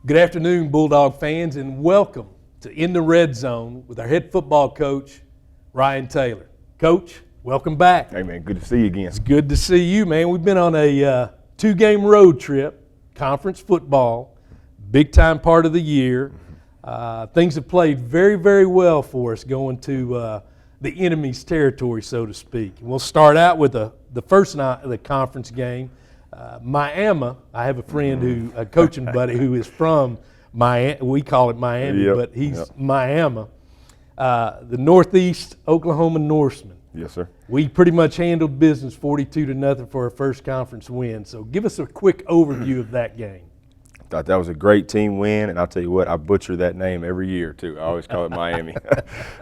Good afternoon, Bulldog fans, and welcome to In the Red Zone with our head football coach, Ryan Taylor. Coach, welcome back. Hey, man, good to see you again. It's good to see you, man. We've been on a two-game road trip, conference football, big-time part of the year. Things have played very, very well for us going to the enemy's territory, so to speak. And we'll start out with the first night of the conference game. Miami, I have a friend a coaching buddy who is from Miami. We call it Miami, but he's Miami. The Northeast Oklahoma Norsemen. Yes, sir. We pretty much handled business 42-0 for our first conference win. So give us a quick overview of that game. Thought that was a great team win, and I'll tell you what, I butcher that name every year too. I always call it Miami.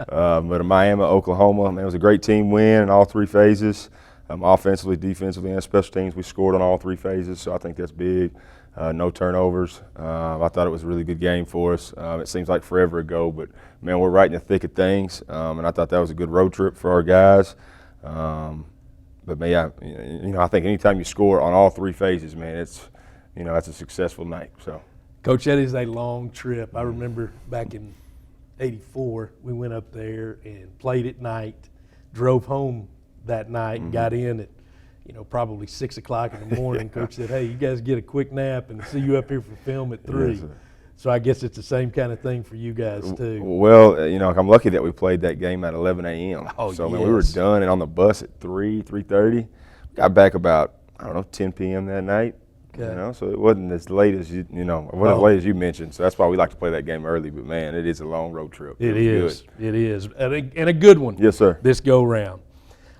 But Miami, Oklahoma, man, it was a great team win in all three phases. Offensively, defensively, and special teams, we scored on all three phases, so I think that's big. No turnovers. I thought it was a really good game for us. It seems like forever ago, but, man, we're right in the thick of things, and I thought that was a good road trip for our guys. But, man, yeah, I think anytime you score on all three phases, man, that's a successful night. So, Coach, that is a long trip. I remember back in '84, we went up there and played at night, drove home that night and got in at, probably 6 o'clock in the morning. Coach said, hey, you guys get a quick nap and see you up here for film at 3. Yes, so I guess it's the same kind of thing for you guys too. Well, I'm lucky that we played that game at 11 a.m. Oh, so, yes. man, we were done and on the bus at 3:30. Got back about, 10 p.m. that night. Okay. So it wasn't as late as as late as you mentioned. So that's why we like to play that game early. But, man, it is a long road trip. It is. It is. And a good one. Yes, sir. This go round.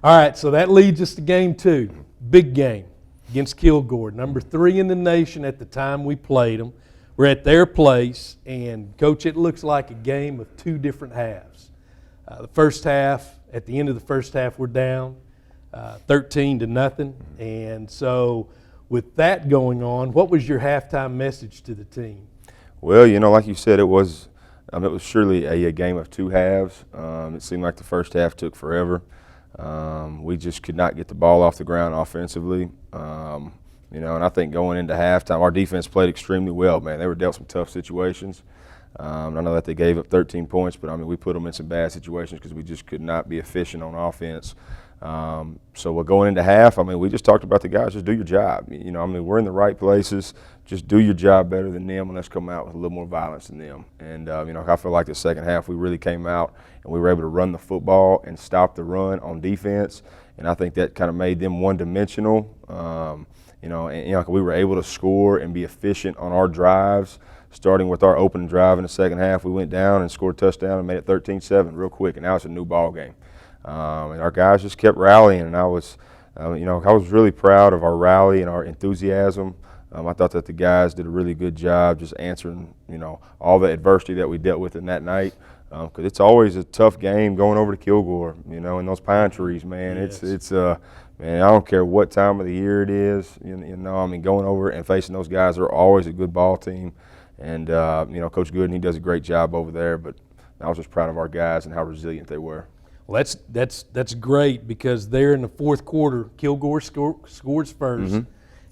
All right, so that leads us to game 2, big game against Kilgore, number 3 in the nation at the time we played them. We're at their place, and, Coach, it looks like a game of 2 different halves. The first half, at the end of the first half, we're down 13-0, and so with that going on, what was your halftime message to the team? Well, like you said, it was surely a game of 2 halves. It seemed like the first half took forever. We just could not get the ball off the ground offensively. And I think going into halftime, our defense played extremely well, man. They were dealt some tough situations. I know that they gave up 13 points, but, we put them in some bad situations because we just could not be efficient on offense. So we're going into half. We just talked about the guys, just do your job. We're in the right places. Just do your job better than them, and let's come out with a little more violence than them. And, I feel like the second half we really came out and we were able to run the football and stop the run on defense. And I think that kind of made them one-dimensional. We were able to score and be efficient on our drives. Starting with our opening drive in the second half, we went down and scored a touchdown and made it 13-7 real quick, and now it's a new ball game. And our guys just kept rallying, and I was really proud of our rally and our enthusiasm. I thought that the guys did a really good job just answering, all the adversity that we dealt with in that night. Because it's always a tough game going over to Kilgore, in those pine trees, man. Yes. It's man, I don't care what time of the year it is, going over and facing those guys are always a good ball team. And, Coach Gooden, he does a great job over there, but I was just proud of our guys and how resilient they were. Well, that's great because there in the fourth quarter, Kilgore scores first,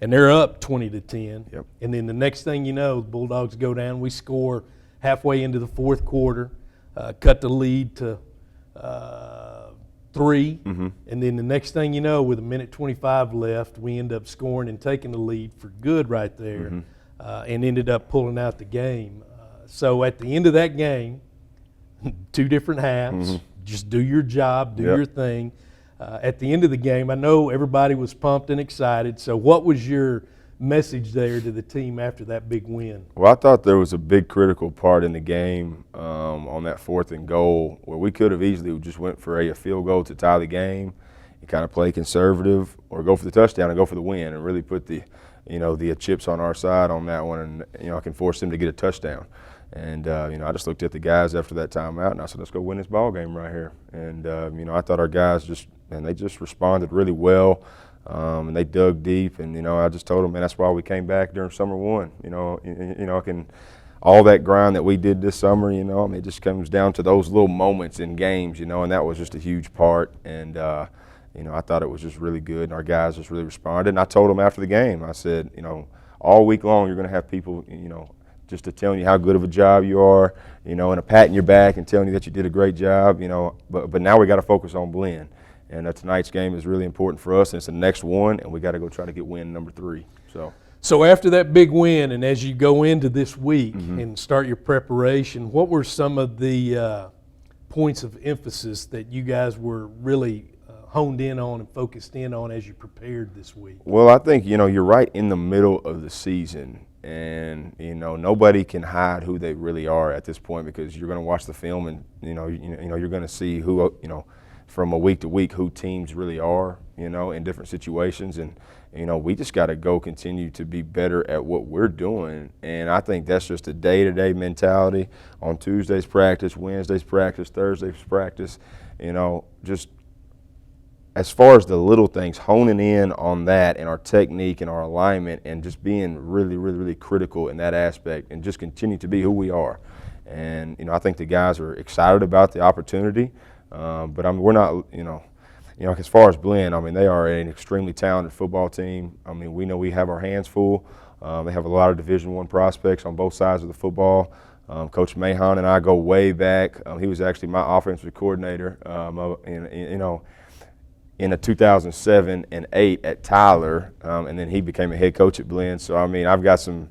and they're up 20-10. Yep. And then the next thing you know, the Bulldogs go down. We score halfway into the fourth quarter, cut the lead to 3, and then the next thing you know, with 1:25 left, we end up scoring and taking the lead for good right there, and ended up pulling out the game. So at the end of that game, 2 different halves. Just do your job, do your thing. At the end of the game, I know everybody was pumped and excited. So what was your message there to the team after that big win? Well, I thought there was a big critical part in the game on that 4th and goal where we could have easily just went for a field goal to tie the game and kind of play conservative or go for the touchdown and go for the win and really put the chips on our side on that one and, I can force them to get a touchdown. And, I just looked at the guys after that timeout, and I said, let's go win this ball game right here. And, I thought our guys they just responded really well, and they dug deep. And, I just told them, man, that's why we came back during summer 1. All that grind that we did this summer, it just comes down to those little moments in games, and that was just a huge part. And, I thought it was just really good, and our guys just really responded. And I told them after the game, I said, all week long you're going to have people, just to telling you how good of a job you are, and a pat in your back and telling you that you did a great job, But now we got to focus on Blinn. And tonight's game is really important for us, and it's the next one, and we got to go try to get win number 3. So after that big win, and as you go into this week and start your preparation, what were some of the points of emphasis that you guys were really honed in on and focused in on as you prepared this week? Well, I think, you're right in the middle of the season, and, nobody can hide who they really are at this point, because you're going to watch the film and, you're going to see who, from a week to week, who teams really are, in different situations. And, we just got to go continue to be better at what we're doing. And I think that's just a day-to-day mentality on Tuesday's practice, Wednesday's practice, Thursday's practice, just as far as the little things, honing in on that and our technique and our alignment, and just being really, really, really critical in that aspect, and just continue to be who we are. And, I think the guys are excited about the opportunity. But we're not, as far as Blinn, they are an extremely talented football team. We know we have our hands full. They have a lot of Division I prospects on both sides of the football. Coach Mahan and I go way back. He was actually my offensive coordinator, in a 2007 and 8 at Tyler, and then he became a head coach at Blinn. So I've got some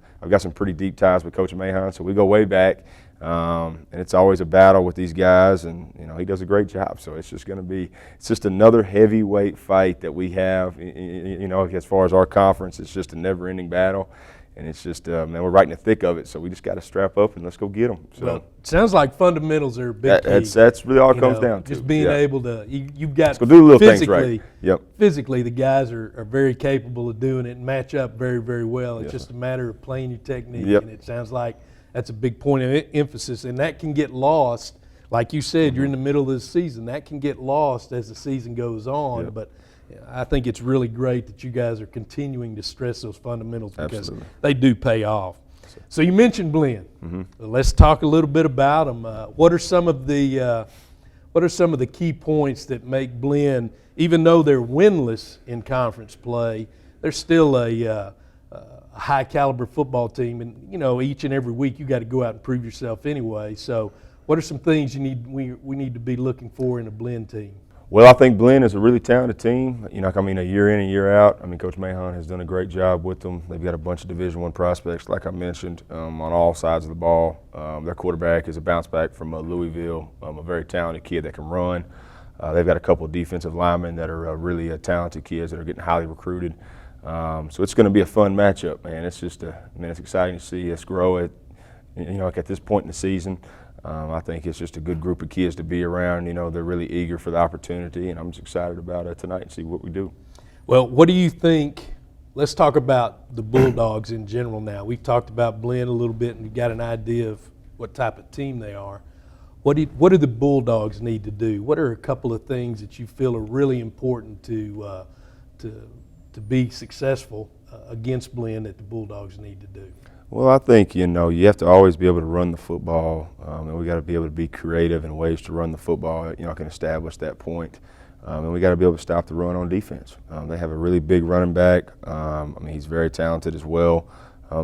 pretty deep ties with Coach Mahan. So we go way back. And it's always a battle with these guys, and he does a great job. So it's just another heavyweight fight that we have. As far as our conference, it's just a never-ending battle, and it's just we're right in the thick of it. So we just got to strap up and let's go get them. So well, it sounds like fundamentals are a big key. That's really all it comes down to. Just being able to you've got let's go do the little things physically. right. Yep. Physically, the guys are very capable of doing it and match up very, very well. It's just a matter of playing your technique, and it sounds like that's a big point of emphasis, and that can get lost. Like you said, you're in the middle of the season. That can get lost as the season goes on, but I think it's really great that you guys are continuing to stress those fundamentals, because they do pay off. So you mentioned Blinn. Let's talk a little bit about them. What are some of the key points that make Blinn, even though they're winless in conference play, they're still a high caliber football team, and each and every week you got to go out and prove yourself anyway. So what are some things we need to be looking for in a Blinn team? Well, I think Blinn is a really talented team. A year in and year out. Coach Mahan has done a great job with them. They've got a bunch of Division I prospects, like I mentioned, on all sides of the ball. Their quarterback is a bounce back from Louisville, a very talented kid that can run. They've got a couple of defensive linemen that are really talented kids that are getting highly recruited. So it's going to be a fun matchup, man. It's just, it's exciting to see us grow at this point in the season. I think it's just a good group of kids to be around. They're really eager for the opportunity, and I'm just excited about it tonight and see what we do. Well, what do you think? Let's talk about the Bulldogs in general now. We've talked about Blinn a little bit, and you've got an idea of what type of team they are. What do the Bulldogs need to do? What are a couple of things that you feel are really important to be successful against Blinn that the Bulldogs need to do? Well, I think, you have to always be able to run the football, and we got to be able to be creative in ways to run the football, can establish that point. And we got to be able to stop the run on defense. They have a really big running back. He's very talented as well.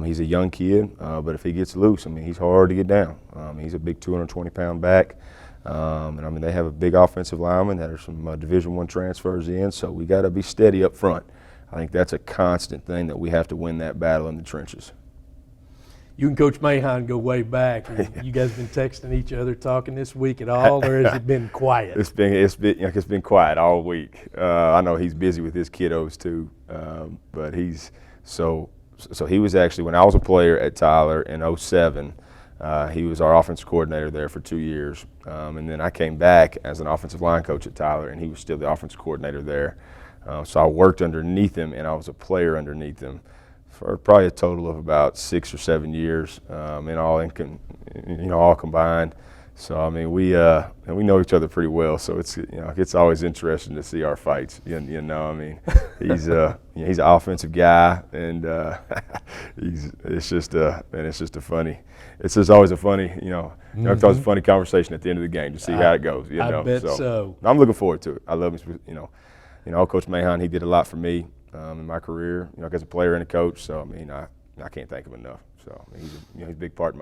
He's a young kid, but if he gets loose, he's hard to get down. He's a big 220-pound back. And they have a big offensive lineman that are some Division I transfers in, so we got to be steady up front. I think that's a constant thing that we have to win that battle in the trenches. You and Coach Mahan go way back. You guys been texting each other, talking this week at all, or has it been quiet? It's been quiet all week. I know he's busy with his kiddos too, but he's so he was actually, when I was a player at Tyler in 2007. He was our offensive coordinator there for 2 years, and then I came back as an offensive line coach at Tyler, and he was still the offensive coordinator there. So I worked underneath him, and I was a player underneath him for probably a total of about 6 or 7 years, all combined. So we know each other pretty well. So it's always interesting to see our fights. He's he's an offensive guy, and it's just always a funny it's always a funny conversation at the end of the game to see how it goes. I bet so. I'm looking forward to it. I love him. Coach Mahan, he did a lot for me in my career, as a player and a coach. So I can't thank him enough. So he's a big part in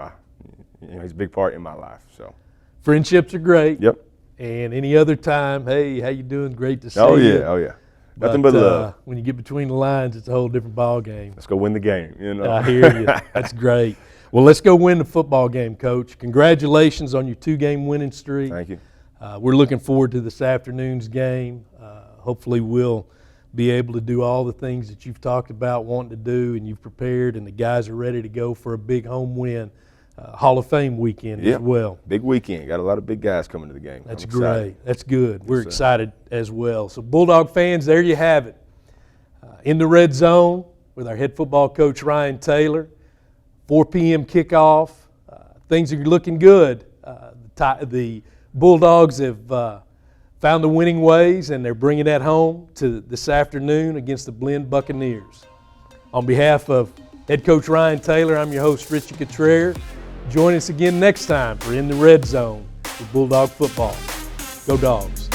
he's a big part in my life. So Friendships are great. yep. And any other time, hey, how you doing? Great to see you. Oh yeah. Nothing but love. When you get between the lines, it's a whole different ball game. Let's go win the game. You know. I hear you. That's great. Well, let's go win the football game, Coach. Congratulations on your 2-game winning streak. Thank you. We're looking forward to this afternoon's game. Hopefully we'll be able to do all the things that you've talked about wanting to do and you've prepared, and the guys are ready to go for a big home win. Hall of Fame weekend as well. Big weekend. Got a lot of big guys coming to the game. That's I'm excited. great. That's good. We're sir. excited as well. So Bulldog fans, there you have it. In the red zone with our head football coach Ryan Taylor. 4 p.m. kickoff. Things are looking good. The Bulldogs have found the winning ways, and they're bringing that home to this afternoon against the Blinn Buccaneers. On behalf of head coach Ryan Taylor, I'm your host, Richie Cottrell. Join us again next time for In the Red Zone with Bulldog Football. Go Dogs.